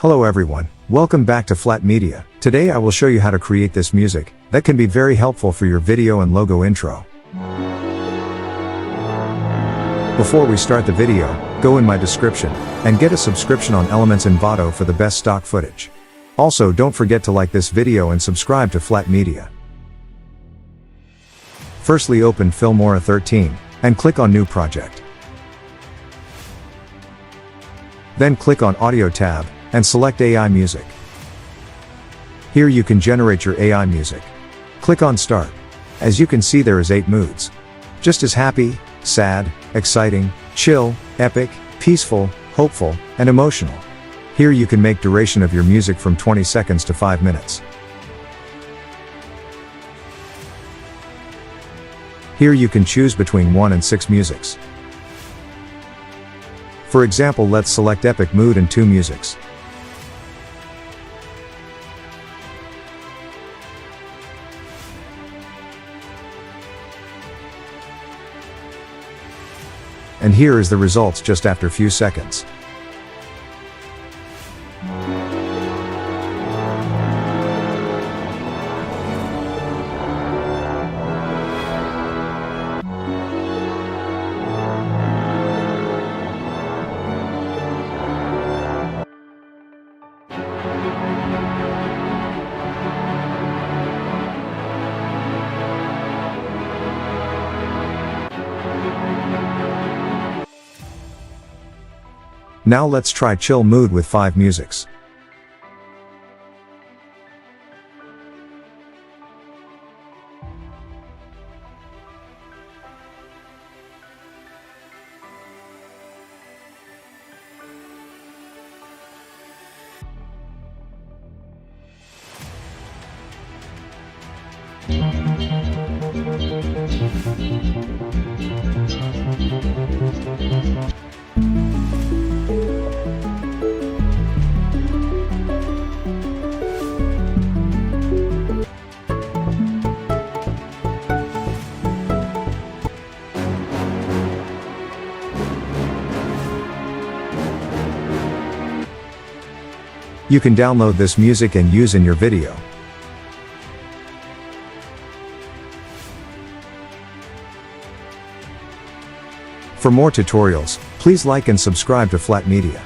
Hello everyone, welcome back to Flat Media. Today I will show you how to create this music that can be very helpful for your video and logo intro. Before we start the video, go in my description and get a subscription on Elements Envato for the best stock footage. Also, don't forget to like this video and subscribe to Flat Media. Firstly, open Filmora 13 and click on New Project. Then click on Audio tab and select AI Music. Here you can generate your AI music. Click on Start. As you can see, there is 8 moods. Just as happy, sad, exciting, chill, epic, peaceful, hopeful, and emotional. Here you can make duration of your music from 20 seconds to 5 minutes. Here you can choose between 1 and 6 musics. For example, let's select epic mood and 2 musics. And here is the results just after a few seconds. Now let's try chill mood with 5 musics. You can download this music and use in your video. For more tutorials, please like and subscribe to Flat Media.